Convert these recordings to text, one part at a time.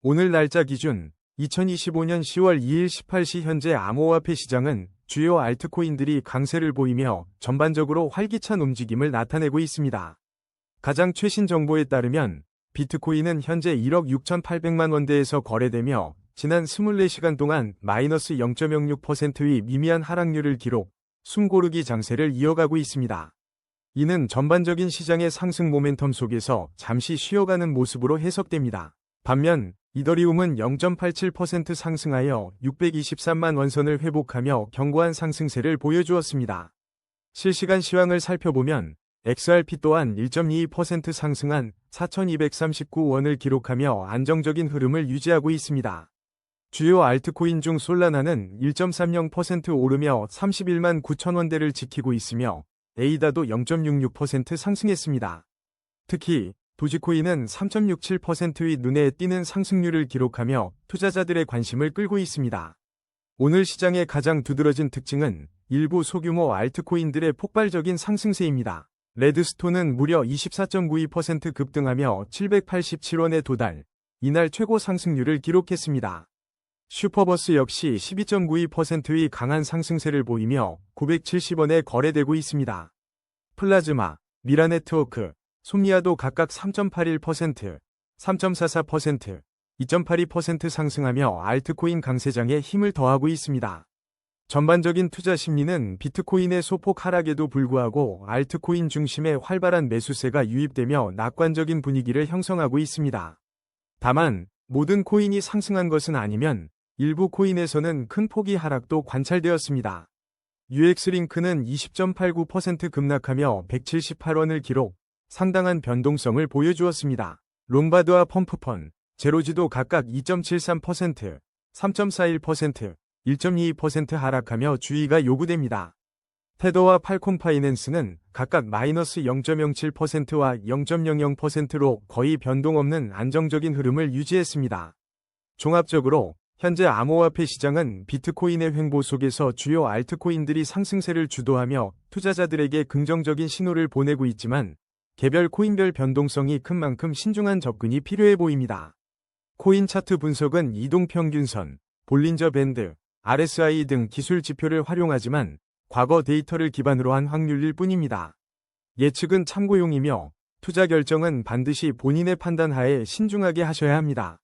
오늘 날짜 기준 2025년 10월 2일 18시 현재 암호화폐 시장은 주요 알트코인들이 강세를 보이며 전반적으로 활기찬 움직임을 나타내고 있습니다. 가장 최신 정보에 따르면 비트코인은 현재 1억 6,800만 원대에서 거래되며 지난 24시간 동안 마이너스 0.06%의 미미한 하락률을 기록, 숨고르기 장세를 이어가고 있습니다. 이는 전반적인 시장의 상승 모멘텀 속에서 잠시 쉬어가는 모습으로 해석됩니다. 반면 이더리움은 0.87% 상승하여 623만 원선을 회복하며 견고한 상승세를 보여주었습니다. 실시간 시황을 살펴보면 XRP 또한 1.22% 상승한 4,239원을 기록하며 안정적인 흐름을 유지하고 있습니다. 주요 알트코인 중 솔라나는 1.30% 오르며 31만 9천 원대를 지키고 있으며 에이다도 0.66% 상승했습니다. 특히 도지코인은 3.67%의 눈에 띄는 상승률을 기록하며 투자자들의 관심을 끌고 있습니다. 오늘 시장의 가장 두드러진 특징은 일부 소규모 알트코인들의 폭발적인 상승세입니다. 레드스톤은 무려 24.92% 급등하며 787원에 도달, 이날 최고 상승률을 기록했습니다. 슈퍼버스 역시 12.92%의 강한 상승세를 보이며 970원에 거래되고 있습니다. 플라즈마, 미라네트워크, 솜니아도 각각 3.81%, 3.44%, 2.82% 상승하며 알트코인 강세장에 힘을 더하고 있습니다. 전반적인 투자 심리는 비트코인의 소폭 하락에도 불구하고 알트코인 중심의 활발한 매수세가 유입되며 낙관적인 분위기를 형성하고 있습니다. 다만 모든 코인이 상승한 것은 아니면 일부 코인에서는 큰 폭의 하락도 관찰되었습니다. UX링크는 20.89% 급락하며 178원을 기록, 상당한 변동성을 보여주었습니다. 롬바드와 펌프펀, 제로지도 각각 2.73%, 3.41%, 1.22% 하락하며 주의가 요구됩니다. 테더와 팔콤 파이낸스는 각각 마이너스 0.07%와 0.00%로 거의 변동 없는 안정적인 흐름을 유지했습니다. 종합적으로 현재 암호화폐 시장은 비트코인의 횡보 속에서 주요 알트코인들이 상승세를 주도하며 투자자들에게 긍정적인 신호를 보내고 있지만 개별 코인별 변동성이 큰 만큼 신중한 접근이 필요해 보입니다. 코인 차트 분석은 이동평균선, 볼린저 밴드, RSI 등 기술 지표를 활용하지만 과거 데이터를 기반으로 한 확률일 뿐입니다. 예측은 참고용이며 투자 결정은 반드시 본인의 판단 하에 신중하게 하셔야 합니다.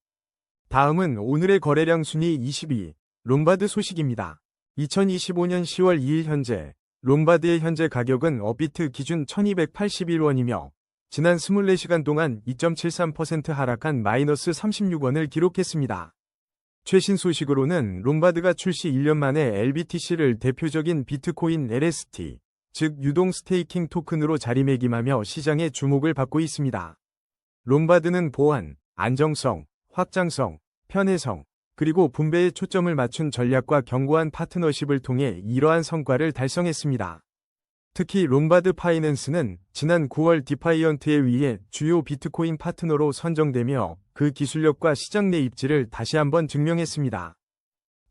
다음은 오늘의 거래량 순위 22, 롬바드 소식입니다. 2025년 10월 2일 현재 롬바드의 현재 가격은 업비트 기준 1281원이며 지난 24시간 동안 2.73% 하락한 마이너스 36원을 기록했습니다. 최신 소식으로는 롬바드가 출시 1년 만에 LBTC를 대표적인 비트코인 LST, 즉 유동 스테이킹 토큰으로 자리매김하며 시장의 주목을 받고 있습니다. 롬바드는 보안, 안정성, 확장성, 편의성, 그리고 분배에 초점을 맞춘 전략과 견고한 파트너십을 통해 이러한 성과를 달성했습니다. 특히 롬바드 파이낸스는 지난 9월 디파이언트에 의해 주요 비트코인 파트너로 선정되며 그 기술력과 시장 내 입지를 다시 한번 증명했습니다.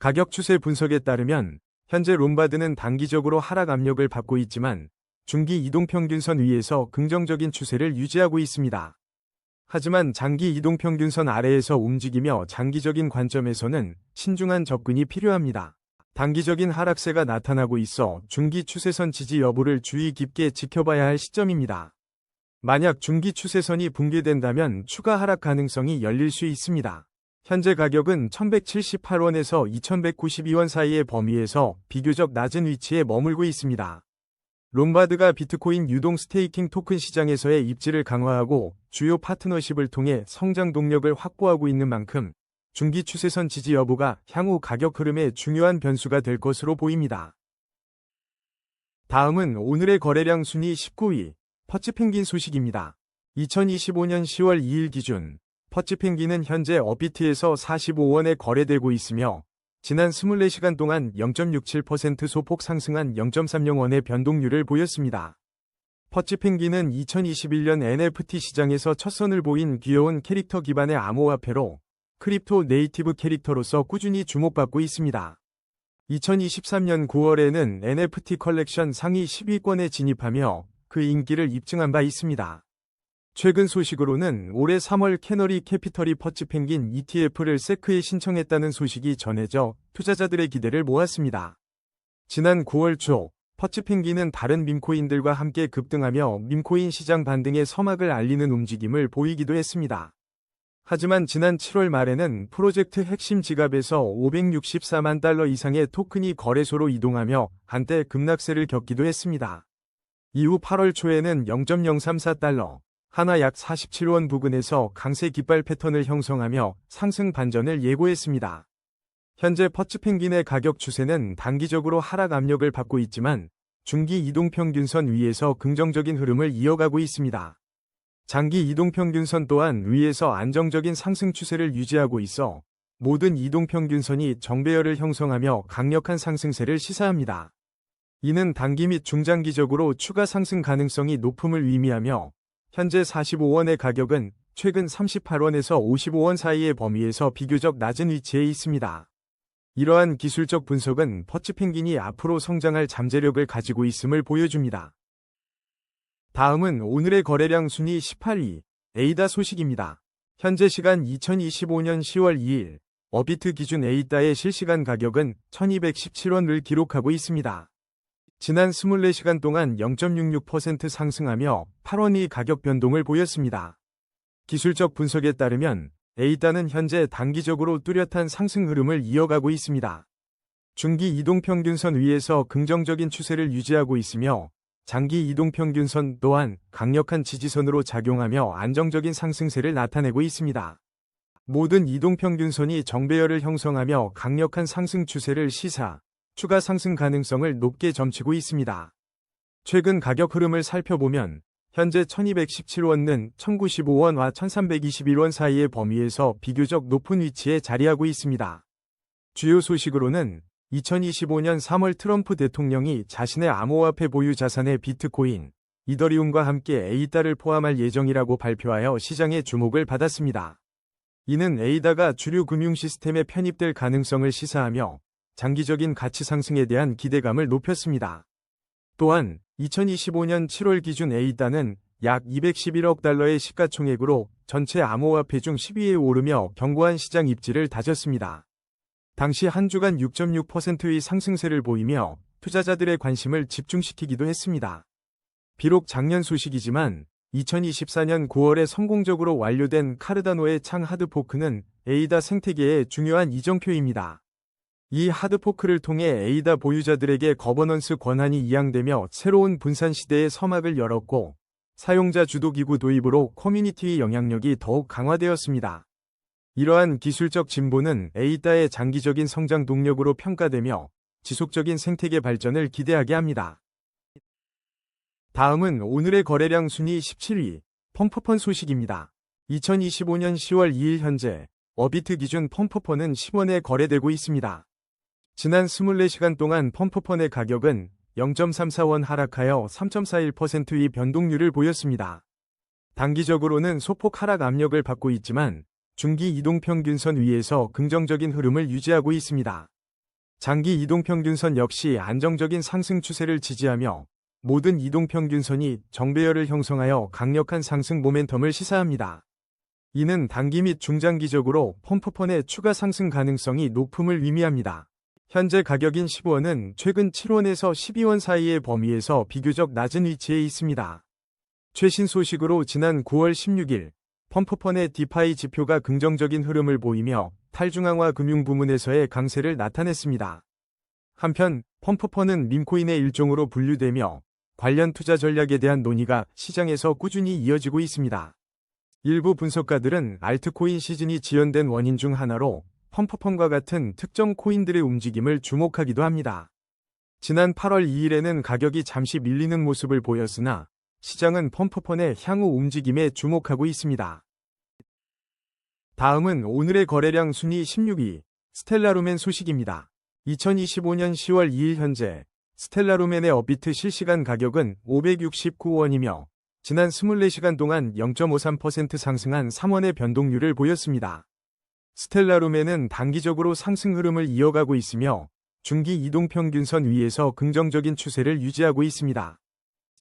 가격 추세 분석에 따르면 현재 롬바드는 단기적으로 하락 압력을 받고 있지만 중기 이동평균선 위에서 긍정적인 추세를 유지하고 있습니다. 하지만 장기 이동평균선 아래에서 움직이며 장기적인 관점에서는 신중한 접근이 필요합니다. 단기적인 하락세가 나타나고 있어 중기 추세선 지지 여부를 주의 깊게 지켜봐야 할 시점입니다. 만약 중기 추세선이 붕괴된다면 추가 하락 가능성이 열릴 수 있습니다. 현재 가격은 1178원에서 2192원 사이의 범위에서 비교적 낮은 위치에 머물고 있습니다. 롬바드가 비트코인 유동 스테이킹 토큰 시장에서의 입지를 강화하고 주요 파트너십을 통해 성장 동력을 확보하고 있는 만큼 중기 추세선 지지 여부가 향후 가격 흐름의 중요한 변수가 될 것으로 보입니다. 다음은 오늘의 거래량 순위 19위, 퍼치펭귄 소식입니다. 2025년 10월 2일 기준 퍼치펭귄은 현재 업비트에서 45원에 거래되고 있으며 지난 24시간 동안 0.67% 소폭 상승한 0.30원의 변동률을 보였습니다. 퍼치펭귄은 2021년 NFT 시장에서 첫 선을 보인 귀여운 캐릭터 기반의 암호화폐로 크립토 네이티브 캐릭터로서 꾸준히 주목받고 있습니다. 2023년 9월에는 NFT 컬렉션 상위 10위권에 진입하며 그 인기를 입증한 바 있습니다. 최근 소식으로는 올해 3월 캐너리 캐피털이 퍼치펭귄 ETF를 세크에 신청했다는 소식이 전해져 투자자들의 기대를 모았습니다. 지난 9월 초 퍼치펭귄은 다른 밈코인들과 함께 급등하며 밈코인 시장 반등의 서막을 알리는 움직임을 보이기도 했습니다. 하지만 지난 7월 말에는 프로젝트 핵심 지갑에서 564만 달러 이상의 토큰이 거래소로 이동하며 한때 급락세를 겪기도 했습니다. 이후 8월 초에는 0.034달러, 하나 약 47원 부근에서 강세 깃발 패턴을 형성하며 상승 반전을 예고했습니다. 현재 퍼치펭귄의 가격 추세는 단기적으로 하락 압력을 받고 있지만 중기 이동평균선 위에서 긍정적인 흐름을 이어가고 있습니다. 장기 이동평균선 또한 위에서 안정적인 상승 추세를 유지하고 있어 모든 이동평균선이 정배열을 형성하며 강력한 상승세를 시사합니다. 이는 단기 및 중장기적으로 추가 상승 가능성이 높음을 의미하며 현재 45원의 가격은 최근 38원에서 55원 사이의 범위에서 비교적 낮은 위치에 있습니다. 이러한 기술적 분석은 퍼치펭귄이 앞으로 성장할 잠재력을 가지고 있음을 보여줍니다. 다음은 오늘의 거래량 순위 18위, 에이다 소식입니다. 현재 시간 2025년 10월 2일, 어비트 기준 에이다의 실시간 가격은 1217원을 기록하고 있습니다. 지난 24시간 동안 0.66% 상승하며 8원이 가격 변동을 보였습니다. 기술적 분석에 따르면 에이다는 현재 단기적으로 뚜렷한 상승 흐름을 이어가고 있습니다. 중기 이동평균선 위에서 긍정적인 추세를 유지하고 있으며 장기 이동평균선 또한 강력한 지지선으로 작용하며 안정적인 상승세를 나타내고 있습니다. 모든 이동평균선이 정배열을 형성하며 강력한 상승 추세를 시사, 추가 상승 가능성을 높게 점치고 있습니다. 최근 가격 흐름을 살펴보면 현재 1217원은 1095원과 1321원 사이의 범위에서 비교적 높은 위치에 자리하고 있습니다. 주요 소식으로는 2025년 3월 트럼프 대통령이 자신의 암호화폐 보유 자산의 비트코인, 이더리움과 함께 에이다를 포함할 예정이라고 발표하여 시장의 주목을 받았습니다. 이는 에이다가 주류 금융 시스템에 편입될 가능성을 시사하며 장기적인 가치 상승에 대한 기대감을 높였습니다. 또한 2025년 7월 기준 에이다는 약 211억 달러의 시가총액으로 전체 암호화폐 중 10위에 오르며 견고한 시장 입지를 다졌습니다. 당시 한 주간 6.6%의 상승세를 보이며 투자자들의 관심을 집중시키기도 했습니다. 비록 작년 소식이지만 2024년 9월에 성공적으로 완료된 카르다노의 창 하드포크는 에이다 생태계의 중요한 이정표입니다. 이 하드포크를 통해 에이다 보유자들에게 거버넌스 권한이 이양되며 새로운 분산 시대의 서막을 열었고 사용자 주도 기구 도입으로 커뮤니티의 영향력이 더욱 강화되었습니다. 이러한 기술적 진보는 에이다의 장기적인 성장 동력으로 평가되며 지속적인 생태계 발전을 기대하게 합니다. 다음은 오늘의 거래량 순위 17위, 펌프펀 소식입니다. 2025년 10월 2일 현재 어비트 기준 펌프펀은 10원에 거래되고 있습니다. 지난 24시간 동안 펌프펀의 가격은 0.34원 하락하여 3.41%의 변동률을 보였습니다. 단기적으로는 소폭 하락 압력을 받고 있지만 중기 이동평균선 위에서 긍정적인 흐름을 유지하고 있습니다. 장기 이동평균선 역시 안정적인 상승 추세를 지지하며 모든 이동평균선이 정배열을 형성하여 강력한 상승 모멘텀을 시사합니다. 이는 단기 및 중장기적으로 펌프펀의 추가 상승 가능성이 높음을 의미합니다. 현재 가격인 10원은 최근 7원에서 12원 사이의 범위에서 비교적 낮은 위치에 있습니다. 최신 소식으로 지난 9월 16일 펌프펀의 디파이 지표가 긍정적인 흐름을 보이며 탈중앙화 금융 부문에서의 강세를 나타냈습니다. 한편 펌프펀은 밈코인의 일종으로 분류되며 관련 투자 전략에 대한 논의가 시장에서 꾸준히 이어지고 있습니다. 일부 분석가들은 알트코인 시즌이 지연된 원인 중 하나로 펌프펀과 같은 특정 코인들의 움직임을 주목하기도 합니다. 지난 8월 2일에는 가격이 잠시 밀리는 모습을 보였으나 시장은 펌프펀의 향후 움직임에 주목하고 있습니다. 다음은 오늘의 거래량 순위 16위, 스텔라루멘 소식입니다. 2025년 10월 2일 현재 스텔라루멘의 업비트 실시간 가격은 569원이며 지난 24시간 동안 0.53% 상승한 3원의 변동률을 보였습니다. 스텔라루멘은 단기적으로 상승 흐름을 이어가고 있으며 중기 이동평균선 위에서 긍정적인 추세를 유지하고 있습니다.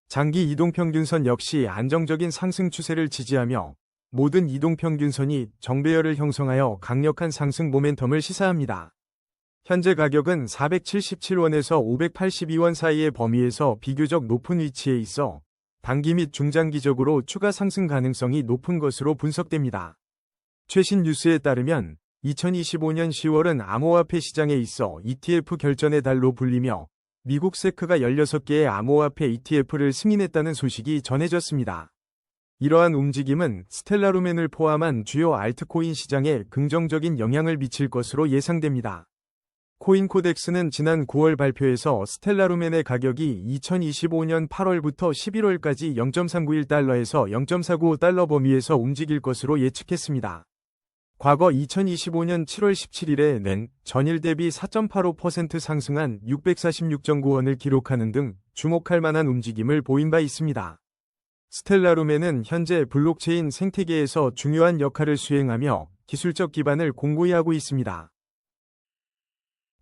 장기 이동평균선 역시 안정적인 상승 추세를 지지하며 모든 이동평균선이 정배열을 형성하여 강력한 상승 모멘텀을 시사합니다. 현재 가격은 477원에서 582원 사이의 범위에서 비교적 높은 위치에 있어 단기 및 중장기적으로 추가 상승 가능성이 높은 것으로 분석됩니다. 최신 뉴스에 따르면 2025년 10월은 암호화폐 시장에 있어 ETF 결전의 달로 불리며 미국 세크가 16개의 암호화폐 ETF를 승인했다는 소식이 전해졌습니다. 이러한 움직임은 스텔라루멘을 포함한 주요 알트코인 시장에 긍정적인 영향을 미칠 것으로 예상됩니다. 코인코덱스는 지난 9월 발표에서 스텔라루멘의 가격이 2025년 8월부터 11월까지 0.391달러에서 0.495달러 범위에서 움직일 것으로 예측했습니다. 과거 2025년 7월 17일에는 전일 대비 4.85% 상승한 646.9원을 기록하는 등 주목할 만한 움직임을 보인 바 있습니다. 스텔라루멘은 현재 블록체인 생태계에서 중요한 역할을 수행하며 기술적 기반을 공고히 하고 있습니다.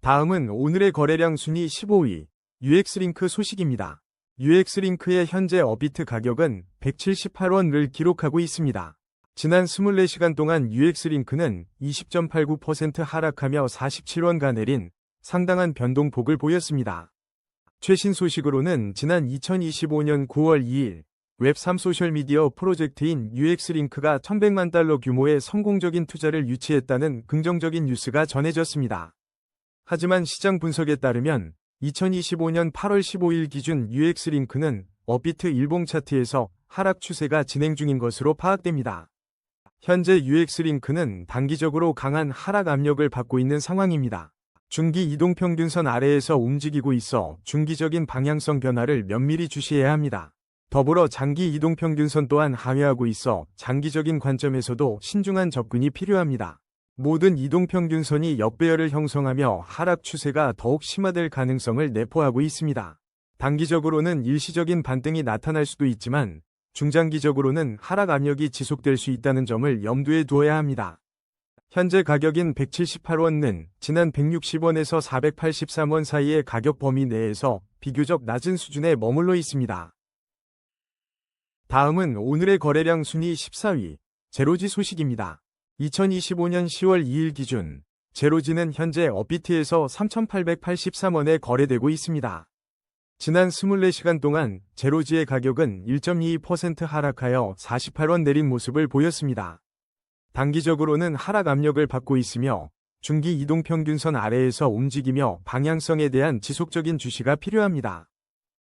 다음은 오늘의 거래량 순위 15위, UX링크 소식입니다. UX링크의 현재 업비트 가격은 178원을 기록하고 있습니다. 지난 24시간 동안 UX링크는 20.89% 하락하며 47원가 내린 상당한 변동폭을 보였습니다. 최신 소식으로는 지난 2025년 9월 2일 웹3 소셜미디어 프로젝트인 UX링크가 1100만 달러 규모의 성공적인 투자를 유치했다는 긍정적인 뉴스가 전해졌습니다. 하지만 시장 분석에 따르면 2025년 8월 15일 기준 UX링크는 업비트 일봉 차트에서 하락 추세가 진행 중인 것으로 파악됩니다. 현재 UX링크는 단기적으로 강한 하락 압력을 받고 있는 상황입니다. 중기 이동평균선 아래에서 움직이고 있어 중기적인 방향성 변화를 면밀히 주시해야 합니다. 더불어 장기 이동평균선 또한 하회하고 있어 장기적인 관점에서도 신중한 접근이 필요합니다. 모든 이동평균선이 역배열을 형성하며 하락 추세가 더욱 심화될 가능성을 내포하고 있습니다. 단기적으로는 일시적인 반등이 나타날 수도 있지만 중장기적으로는 하락 압력이 지속될 수 있다는 점을 염두에 두어야 합니다. 현재 가격인 178원은 지난 160원에서 483원 사이의 가격 범위 내에서 비교적 낮은 수준에 머물러 있습니다. 다음은 오늘의 거래량 순위 14위, 제로지 소식입니다. 2025년 10월 2일 기준 제로지는 현재 업비트에서 3,883원에 거래되고 있습니다. 지난 24시간 동안 제로지의 가격은 1.22% 하락하여 48원 내린 모습을 보였습니다. 단기적으로는 하락 압력을 받고 있으며 중기 이동평균선 아래에서 움직이며 방향성에 대한 지속적인 주시가 필요합니다.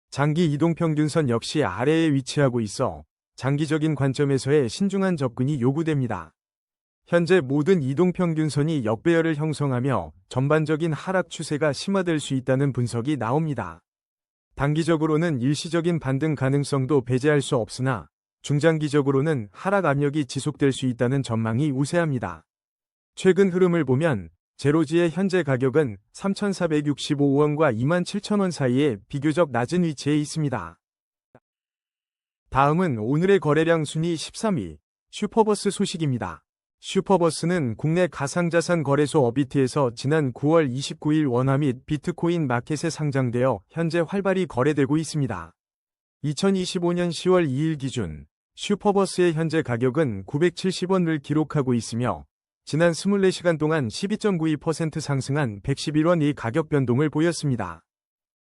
장기 이동평균선 역시 아래에 위치하고 있어 장기적인 관점에서의 신중한 접근이 요구됩니다. 현재 모든 이동평균선이 역배열을 형성하며 전반적인 하락 추세가 심화될 수 있다는 분석이 나옵니다. 단기적으로는 일시적인 반등 가능성도 배제할 수 없으나 중장기적으로는 하락 압력이 지속될 수 있다는 전망이 우세합니다. 최근 흐름을 보면 제로지의 현재 가격은 3,465원과 27,000원 사이에 비교적 낮은 위치에 있습니다. 다음은 오늘의 거래량 순위 13위, 슈퍼버스 소식입니다. 슈퍼버스는 국내 가상자산 거래소 업비트에서 지난 9월 29일 원화 및 비트코인 마켓에 상장되어 현재 활발히 거래되고 있습니다. 2025년 10월 2일 기준 슈퍼버스의 현재 가격은 970원을 기록하고 있으며 지난 24시간 동안 12.92% 상승한 111원의 가격 변동을 보였습니다.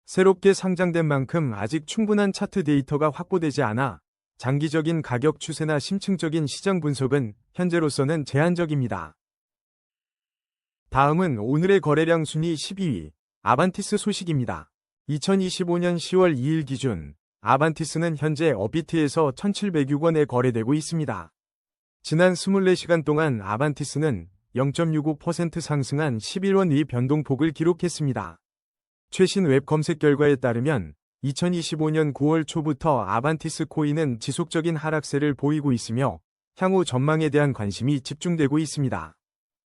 새롭게 상장된 만큼 아직 충분한 차트 데이터가 확보되지 않아 장기적인 가격 추세나 심층적인 시장 분석은 현재로서는 제한적입니다. 다음은 오늘의 거래량 순위 12위, 아반티스 소식입니다. 2025년 10월 2일 기준 아반티스는 현재 업비트에서 1,706원에 거래되고 있습니다. 지난 24시간 동안 아반티스는 0.65% 상승한 11원의 변동폭을 기록했습니다. 최신 웹 검색 결과에 따르면 2025년 9월 초부터 아반티스 코인은 지속적인 하락세를 보이고 있으며 향후 전망에 대한 관심이 집중되고 있습니다.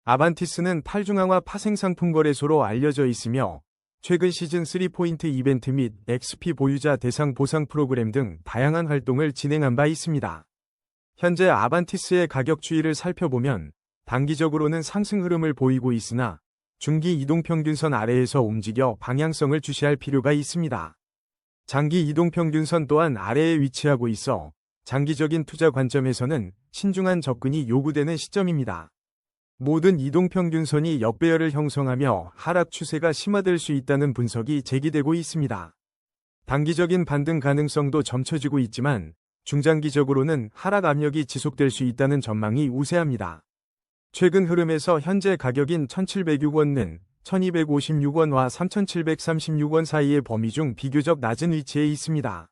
아반티스는 탈중앙화 파생상품 거래소로 알려져 있으며 최근 시즌3 포인트 이벤트 및 XP 보유자 대상 보상 프로그램 등 다양한 활동을 진행한 바 있습니다. 현재 아반티스의 가격 추이를 살펴보면 단기적으로는 상승 흐름을 보이고 있으나 중기 이동평균선 아래에서 움직여 방향성을 주시할 필요가 있습니다. 장기 이동평균선 또한 아래에 위치하고 있어 장기적인 투자 관점에서는 신중한 접근이 요구되는 시점입니다. 모든 이동평균선이 역배열을 형성하며 하락 추세가 심화될 수 있다는 분석이 제기되고 있습니다. 단기적인 반등 가능성도 점쳐지고 있지만 중장기적으로는 하락 압력이 지속될 수 있다는 전망이 우세합니다. 최근 흐름에서 현재 가격인 1,706원은 1,256원과 3,736원 사이의 범위 중 비교적 낮은 위치에 있습니다.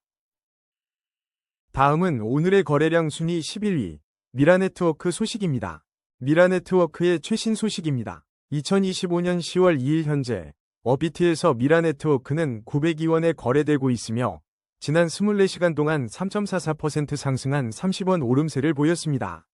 다음은 오늘의 거래량 순위 11위, 미라네트워크 소식입니다. 미라네트워크의 최신 소식입니다. 2025년 10월 2일 현재 업비트에서 미라네트워크는 902원에 거래되고 있으며 지난 24시간 동안 3.44% 상승한 30원 오름세를 보였습니다.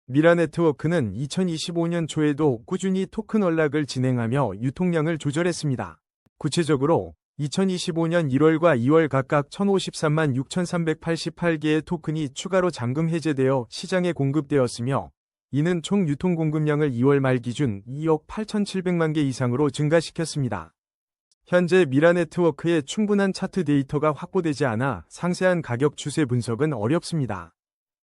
미라네트워크는 2025년 초에도 꾸준히 토큰 언락을 진행하며 유통량을 조절했습니다. 구체적으로 2025년 1월과 2월 각각 1,053만 6,388개의 토큰이 추가로 잠금 해제되어 시장에 공급되었으며 이는 총 유통 공급량을 2월 말 기준 2억 8,700만 개 이상으로 증가시켰습니다. 현재 미라네트워크의 충분한 차트 데이터가 확보되지 않아 상세한 가격 추세 분석은 어렵습니다.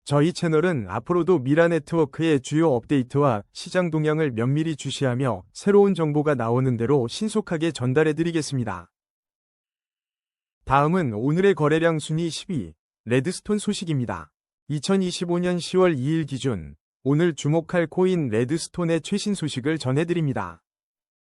저희 채널은 앞으로도 미라네트워크의 주요 업데이트와 시장 동향을 면밀히 주시하며 새로운 정보가 나오는 대로 신속하게 전달해드리겠습니다. 다음은 오늘의 거래량 순위 10위, 레드스톤 소식입니다. 2025년 10월 2일 기준 오늘 주목할 코인 레드스톤의 최신 소식을 전해드립니다.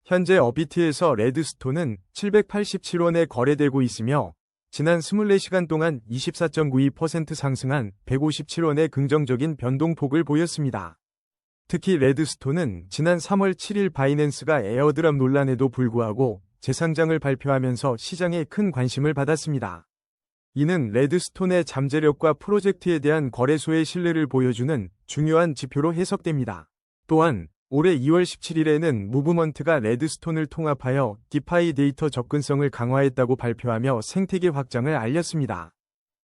현재 업비트에서 레드스톤은 787원에 거래되고 있으며 지난 24시간 동안 24.92% 상승한 157원의 긍정적인 변동폭을 보였습니다. 특히 레드스톤은 지난 3월 7일 바이낸스가 에어드랍 논란에도 불구하고 재상장을 발표하면서 시장에 큰 관심을 받았습니다. 이는 레드스톤의 잠재력과 프로젝트에 대한 거래소의 신뢰를 보여주는 중요한 지표로 해석됩니다. 또한 올해 2월 17일에는 무브먼트가 레드스톤을 통합하여 디파이 데이터 접근성을 강화했다고 발표하며 생태계 확장을 알렸습니다.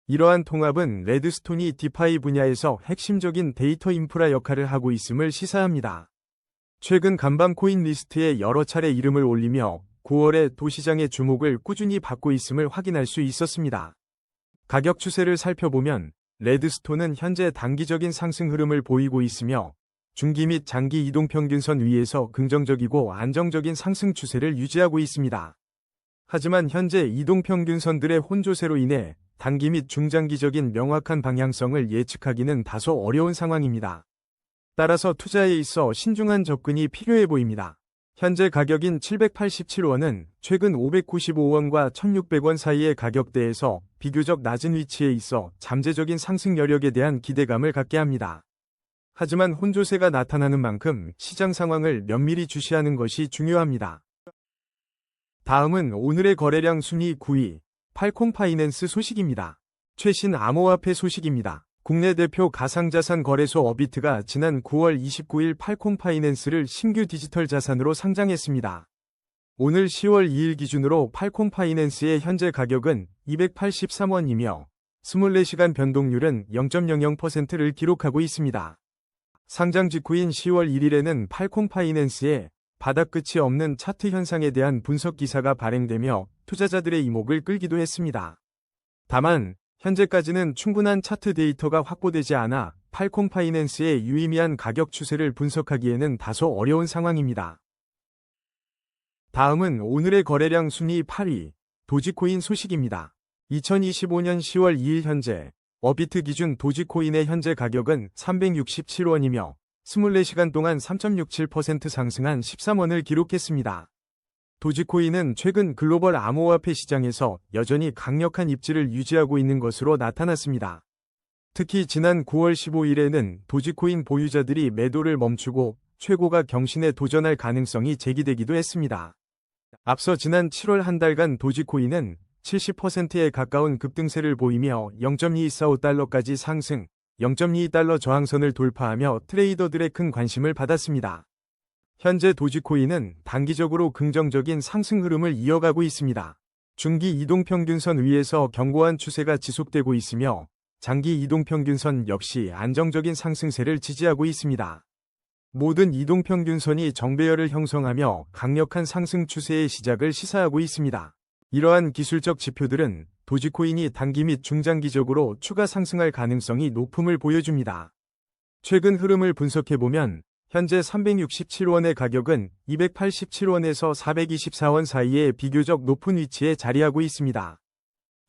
이러한 통합은 레드스톤이 디파이 분야에서 핵심적인 데이터 인프라 역할을 하고 있음을 시사합니다. 최근 간밤 코인 리스트에 여러 차례 이름을 올리며 9월에 도시장의 주목을 꾸준히 받고 있음을 확인할 수 있었습니다. 가격 추세를 살펴보면 레드스톤은 현재 단기적인 상승 흐름을 보이고 있으며 중기 및 장기 이동평균선 위에서 긍정적이고 안정적인 상승 추세를 유지하고 있습니다. 하지만 현재 이동평균선들의 혼조세로 인해 단기 및 중장기적인 명확한 방향성을 예측하기는 다소 어려운 상황입니다. 따라서 투자에 있어 신중한 접근이 필요해 보입니다. 현재 가격인 787원은 최근 595원과 1600원 사이의 가격대에서 비교적 낮은 위치에 있어 잠재적인 상승 여력에 대한 기대감을 갖게 합니다. 하지만 혼조세가 나타나는 만큼 시장 상황을 면밀히 주시하는 것이 중요합니다. 다음은 오늘의 거래량 순위 9위, 팔콘 파이낸스 소식입니다. 최신 암호화폐 소식입니다. 국내 대표 가상자산 거래소 업비트가 지난 9월 29일 팔콘 파이낸스를 신규 디지털 자산으로 상장했습니다. 오늘 10월 2일 기준으로 팔콘 파이낸스의 현재 가격은 283원이며 24시간 변동률은 0.00%를 기록하고 있습니다. 상장 직후인 10월 1일에는 팔콘 파이낸스의 바닥 끝이 없는 차트 현상에 대한 분석 기사가 발행되며 투자자들의 이목을 끌기도 했습니다. 다만 현재까지는 충분한 차트 데이터가 확보되지 않아 팔콘 파이낸스의 유의미한 가격 추세를 분석하기에는 다소 어려운 상황입니다. 다음은 오늘의 거래량 순위 8위, 도지코인 소식입니다. 2025년 10월 2일 현재 업비트 기준 도지코인의 현재 가격은 367원이며 24시간 동안 3.67% 상승한 13원을 기록했습니다. 도지코인은 최근 글로벌 암호화폐 시장에서 여전히 강력한 입지를 유지하고 있는 것으로 나타났습니다. 특히 지난 9월 15일에는 도지코인 보유자들이 매도를 멈추고 최고가 경신에 도전할 가능성이 제기되기도 했습니다. 앞서 지난 7월 한 달간 도지코인은 70%에 가까운 급등세를 보이며 0.245달러까지 상승, 0.22달러 저항선을 돌파하며 트레이더들의 큰 관심을 받았습니다. 현재 도지코인은 단기적으로 긍정적인 상승 흐름을 이어가고 있습니다. 중기 이동평균선 위에서 견고한 추세가 지속되고 있으며 장기 이동평균선 역시 안정적인 상승세를 지지하고 있습니다. 모든 이동평균선이 정배열을 형성하며 강력한 상승 추세의 시작을 시사하고 있습니다. 이러한 기술적 지표들은 도지코인이 단기 및 중장기적으로 추가 상승할 가능성이 높음을 보여줍니다. 최근 흐름을 분석해보면 현재 367원의 가격은 287원에서 424원 사이에 비교적 높은 위치에 자리하고 있습니다.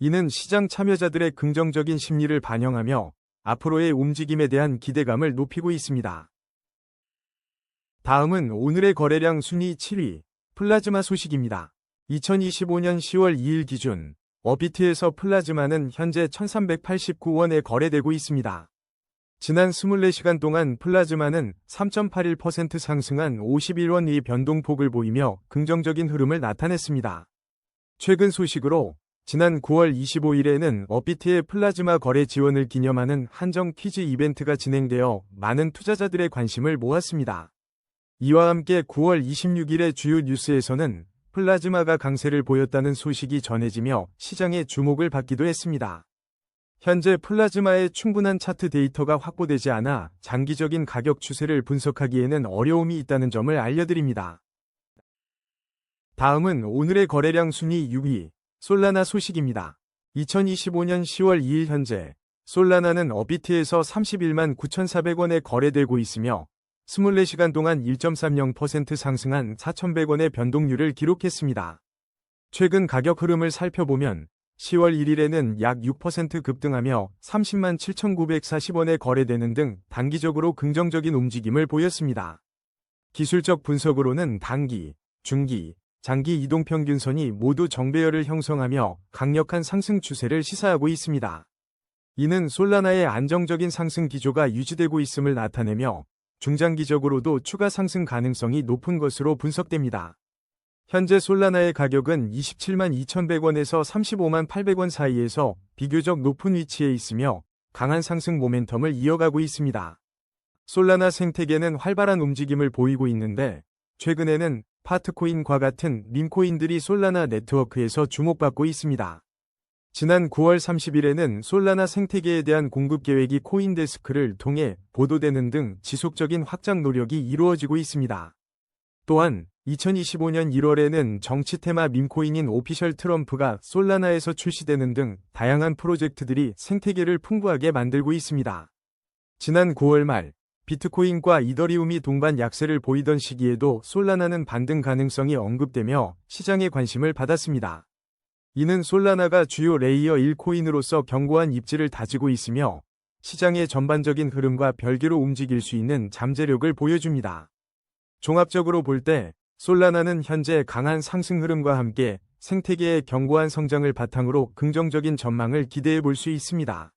이는 시장 참여자들의 긍정적인 심리를 반영하며 앞으로의 움직임에 대한 기대감을 높이고 있습니다. 다음은 오늘의 거래량 순위 7위, 플라즈마 소식입니다. 2025년 10월 2일 기준 업비트에서 플라즈마는 현재 1389원에 거래되고 있습니다. 지난 24시간 동안 플라즈마는 3.81% 상승한 51원의 변동폭을 보이며 긍정적인 흐름을 나타냈습니다. 최근 소식으로 지난 9월 25일에는 업비트의 플라즈마 거래 지원을 기념하는 한정 퀴즈 이벤트가 진행되어 많은 투자자들의 관심을 모았습니다. 이와 함께 9월 26일의 주요 뉴스에서는 플라즈마가 강세를 보였다는 소식이 전해지며 시장의 주목을 받기도 했습니다. 현재 플라즈마의 충분한 차트 데이터가 확보되지 않아 장기적인 가격 추세를 분석하기에는 어려움이 있다는 점을 알려드립니다. 다음은 오늘의 거래량 순위 6위, 솔라나 소식입니다. 2025년 10월 2일 현재 솔라나는 업비트에서 31만 9,400원에 거래되고 있으며 24시간 동안 1.30% 상승한 4,100원의 변동률을 기록했습니다. 최근 가격 흐름을 살펴보면 10월 1일에는 약 6% 급등하며 30만 7,940원에 거래되는 등 단기적으로 긍정적인 움직임을 보였습니다. 기술적 분석으로는 단기, 중기, 장기 이동평균선이 모두 정배열을 형성하며 강력한 상승 추세를 시사하고 있습니다. 이는 솔라나의 안정적인 상승 기조가 유지되고 있음을 나타내며 중장기적으로도 추가 상승 가능성이 높은 것으로 분석됩니다. 현재 솔라나의 가격은 27만 2,100원에서 35만 800원 사이에서 비교적 높은 위치에 있으며 강한 상승 모멘텀을 이어가고 있습니다. 솔라나 생태계는 활발한 움직임을 보이고 있는데 최근에는 파트코인과 같은 밈코인들이 솔라나 네트워크에서 주목받고 있습니다. 지난 9월 30일에는 솔라나 생태계에 대한 공급 계획이 코인데스크를 통해 보도되는 등 지속적인 확장 노력이 이루어지고 있습니다. 또한 2025년 1월에는 정치 테마 밈코인인 오피셜 트럼프가 솔라나에서 출시되는 등 다양한 프로젝트들이 생태계를 풍부하게 만들고 있습니다. 지난 9월 말 비트코인과 이더리움이 동반 약세를 보이던 시기에도 솔라나는 반등 가능성이 언급되며 시장의 관심을 받았습니다. 이는 솔라나가 주요 레이어 1 코인으로서 견고한 입지를 다지고 있으며 시장의 전반적인 흐름과 별개로 움직일 수 있는 잠재력을 보여줍니다. 종합적으로 볼 때 솔라나는 현재 강한 상승 흐름과 함께 생태계의 견고한 성장을 바탕으로 긍정적인 전망을 기대해 볼 수 있습니다.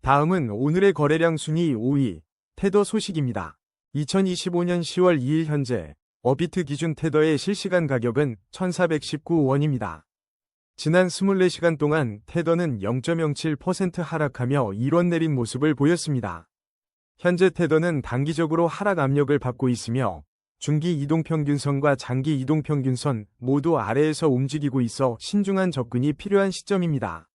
다음은 오늘의 거래량 순위 5위, 테더 소식입니다. 2025년 10월 2일 현재 업비트 기준 테더의 실시간 가격은 1,419원입니다. 지난 24시간 동안 테더는 0.07% 하락하며 1원 내린 모습을 보였습니다. 현재 테더는 단기적으로 하락 압력을 받고 있으며 중기 이동평균선과 장기 이동평균선 모두 아래에서 움직이고 있어 신중한 접근이 필요한 시점입니다.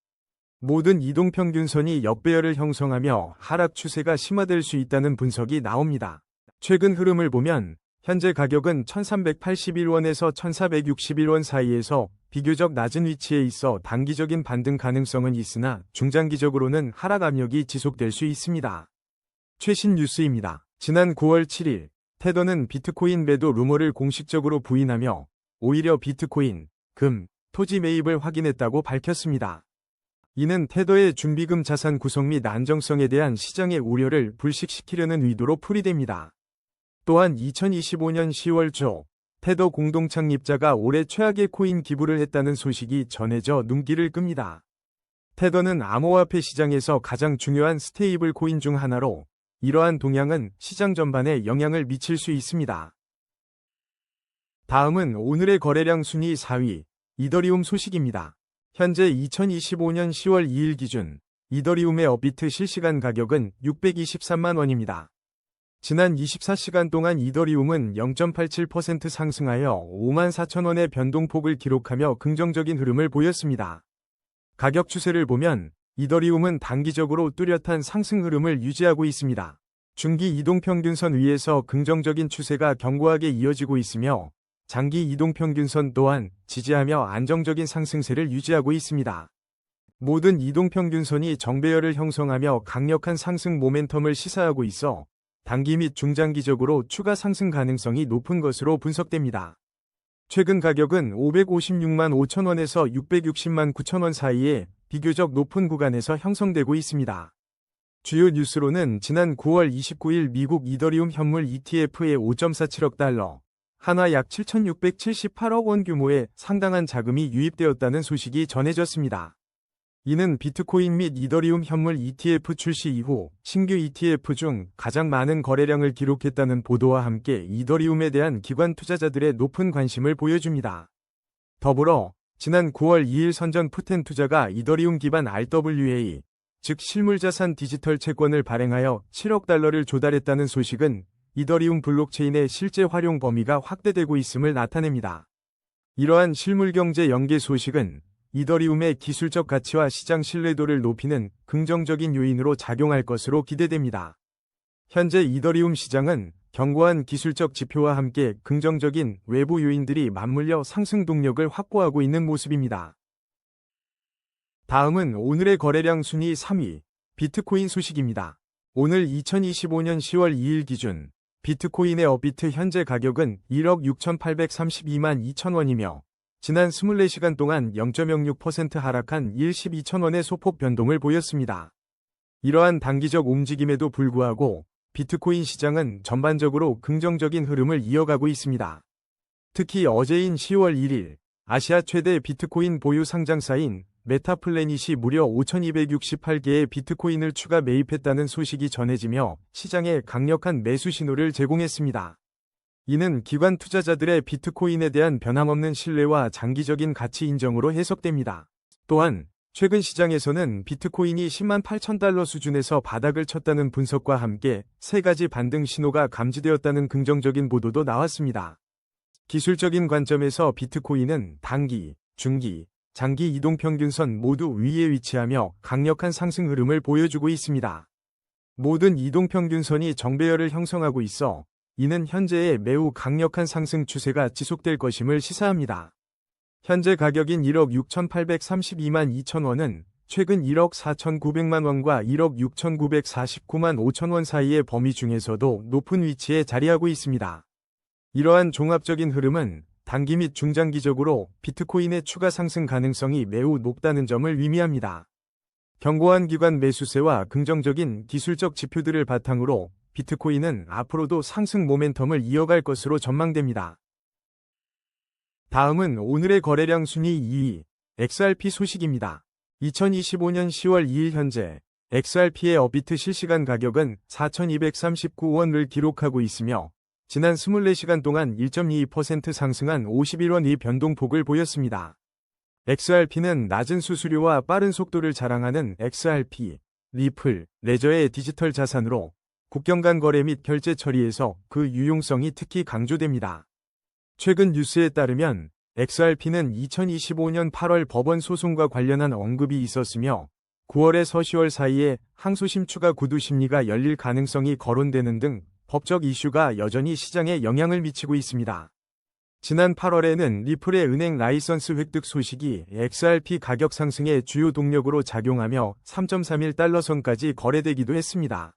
모든 이동평균선이 역배열을 형성하며 하락 추세가 심화될 수 있다는 분석이 나옵니다. 최근 흐름을 보면 현재 가격은 1,381원에서 1,461원 사이에서 비교적 낮은 위치에 있어 단기적인 반등 가능성은 있으나 중장기적으로는 하락 압력이 지속될 수 있습니다. 최신 뉴스입니다. 지난 9월 7일 테더는 비트코인 매도 루머를 공식적으로 부인하며 오히려 비트코인, 금, 토지 매입을 확인했다고 밝혔습니다. 이는 테더의 준비금 자산 구성 및 안정성에 대한 시장의 우려를 불식시키려는 의도로 풀이됩니다. 또한 2025년 10월 초 테더 공동 창립자가 올해 최악의 코인 기부를 했다는 소식이 전해져 눈길을 끕니다. 테더는 암호화폐 시장에서 가장 중요한 스테이블 코인 중 하나로 이러한 동향은 시장 전반에 영향을 미칠 수 있습니다. 다음은 오늘의 거래량 순위 4위, 이더리움 소식입니다. 현재 2025년 10월 2일 기준 이더리움의 업비트 실시간 가격은 623만 원입니다. 지난 24시간 동안 이더리움은 0.87% 상승하여 54,000원의 변동폭을 기록하며 긍정적인 흐름을 보였습니다. 가격 추세를 보면 이더리움은 단기적으로 뚜렷한 상승 흐름을 유지하고 있습니다. 중기 이동평균선 위에서 긍정적인 추세가 견고하게 이어지고 있으며 장기 이동평균선 또한 지지하며 안정적인 상승세를 유지하고 있습니다. 모든 이동평균선이 정배열을 형성하며 강력한 상승 모멘텀을 시사하고 있어 단기 및 중장기적으로 추가 상승 가능성이 높은 것으로 분석됩니다. 최근 가격은 556만 5천원에서 660만 9천원 사이에 비교적 높은 구간에서 형성되고 있습니다. 주요 뉴스로는 지난 9월 29일 미국 이더리움 현물 ETF의 5.47억 달러, 한화 약 7,678억 원 규모의 상당한 자금이 유입되었다는 소식이 전해졌습니다. 이는 비트코인 및 이더리움 현물 ETF 출시 이후 신규 ETF 중 가장 많은 거래량을 기록했다는 보도와 함께 이더리움에 대한 기관 투자자들의 높은 관심을 보여줍니다. 더불어 지난 9월 2일 선전 푸텐 투자가 이더리움 기반 RWA, 즉 실물자산 디지털 채권을 발행하여 7억 달러를 조달했다는 소식은 이더리움 블록체인의 실제 활용 범위가 확대되고 있음을 나타냅니다. 이러한 실물경제 연계 소식은 이더리움의 기술적 가치와 시장 신뢰도를 높이는 긍정적인 요인으로 작용할 것으로 기대됩니다. 현재 이더리움 시장은 견고한 기술적 지표와 함께 긍정적인 외부 요인들이 맞물려 상승 동력을 확보하고 있는 모습입니다. 다음은 오늘의 거래량 순위 3위, 비트코인 소식입니다. 오늘 2025년 10월 2일 기준 비트코인의 업비트 현재 가격은 1억 6,832만 2천원이며 지난 24시간 동안 0.06% 하락한 12,000원의 소폭 변동을 보였습니다. 이러한 단기적 움직임에도 불구하고 비트코인 시장은 전반적으로 긍정적인 흐름을 이어가고 있습니다. 특히 어제인 10월 1일 아시아 최대 비트코인 보유 상장사인 메타플래닛이 무려 5,268개의 비트코인을 추가 매입했다는 소식이 전해지며 시장에 강력한 매수 신호를 제공했습니다. 이는 기관 투자자들의 비트코인에 대한 변함없는 신뢰와 장기적인 가치 인정으로 해석됩니다. 또한 최근 시장에서는 비트코인이 10만 8천 달러 수준에서 바닥을 쳤다는 분석과 함께 세 가지 반등 신호가 감지되었다는 긍정적인 보도도 나왔습니다. 기술적인 관점에서 비트코인은 단기, 중기, 장기 이동평균선 모두 위에 위치하며 강력한 상승 흐름을 보여주고 있습니다. 모든 이동평균선이 정배열을 형성하고 있어 이는 현재의 매우 강력한 상승 추세가 지속될 것임을 시사합니다. 현재 가격인 1억 6,832만 2천원은 최근 1억 4,900만 원과 1억 6,949만 5천원 사이의 범위 중에서도 높은 위치에 자리하고 있습니다. 이러한 종합적인 흐름은 단기 및 중장기적으로 비트코인의 추가 상승 가능성이 매우 높다는 점을 의미합니다. 견고한 기관 매수세와 긍정적인 기술적 지표들을 바탕으로 비트코인은 앞으로도 상승 모멘텀을 이어갈 것으로 전망됩니다. 다음은 오늘의 거래량 순위 2위, XRP 소식입니다. 2025년 10월 2일 현재 XRP의 업비트 실시간 가격은 4,239원을 기록하고 있으며 지난 24시간 동안 1.22% 상승한 51원의 변동폭을 보였습니다. XRP는 낮은 수수료와 빠른 속도를 자랑하는 XRP, 리플, 레저의 디지털 자산으로 국경 간 거래 및 결제 처리에서 그 유용성이 특히 강조됩니다. 최근 뉴스에 따르면 XRP는 2025년 8월 법원 소송과 관련한 언급이 있었으며 9월에서 10월 사이에 항소심 추가 구두 심리가 열릴 가능성이 거론되는 등 법적 이슈가 여전히 시장에 영향을 미치고 있습니다. 지난 8월에는 리플의 은행 라이선스 획득 소식이 XRP 가격 상승의 주요 동력으로 작용하며 3.31달러 선까지 거래되기도 했습니다.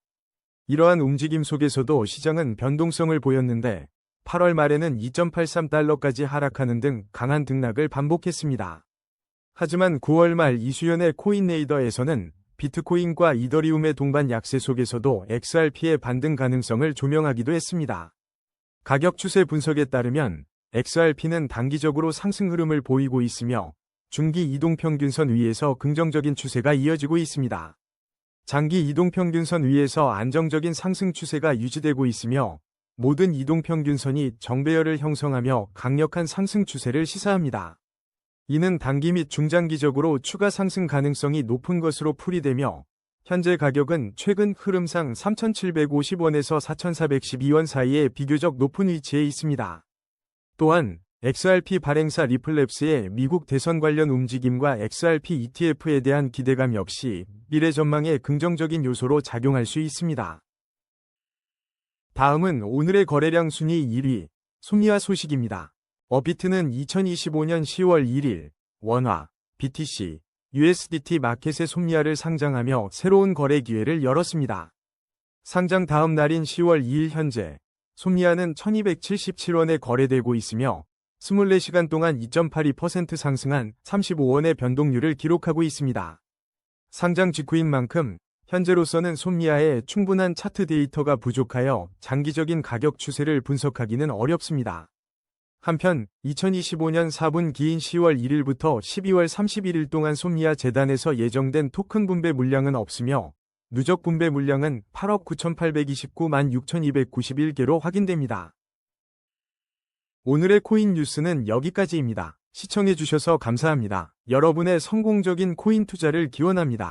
이러한 움직임 속에서도 시장은 변동성을 보였는데 8월 말에는 2.83달러까지 하락하는 등 강한 등락을 반복했습니다. 하지만 9월 말 이수연의 코인레이더에서는 비트코인과 이더리움의 동반 약세 속에서도 XRP의 반등 가능성을 조명하기도 했습니다. 가격 추세 분석에 따르면 XRP는 단기적으로 상승 흐름을 보이고 있으며 중기 이동평균선 위에서 긍정적인 추세가 이어지고 있습니다. 장기 이동평균선 위에서 안정적인 상승 추세가 유지되고 있으며 모든 이동평균선이 정배열을 형성하며 강력한 상승 추세를 시사합니다. 이는 단기 및 중장기적으로 추가 상승 가능성이 높은 것으로 풀이되며 현재 가격은 최근 흐름상 3,750원에서 4,412원 사이에 비교적 높은 위치에 있습니다. 또한 XRP 발행사 리플랩스의 미국 대선 관련 움직임과 XRP ETF에 대한 기대감 역시 미래 전망에 긍정적인 요소로 작용할 수 있습니다. 다음은 오늘의 거래량 순위 1위, 솜니아 소식입니다. 업비트는 2025년 10월 1일 원화, BTC, USDT 마켓에 솜니아를 상장하며 새로운 거래 기회를 열었습니다. 상장 다음 날인 10월 2일 현재 솜니아는 1277원에 거래되고 있으며 24시간 동안 2.82% 상승한 35원의 변동률을 기록하고 있습니다. 상장 직후인 만큼 현재로서는 솜니아에 충분한 차트 데이터가 부족하여 장기적인 가격 추세를 분석하기는 어렵습니다. 한편 2025년 4분기인 10월 1일부터 12월 31일 동안 솜니아 재단에서 예정된 토큰 분배 물량은 없으며 누적 분배 물량은 8억 9,829만 6,291개로 확인됩니다. 오늘의 코인 뉴스는 여기까지입니다. 시청해주셔서 감사합니다. 여러분의 성공적인 코인 투자를 기원합니다.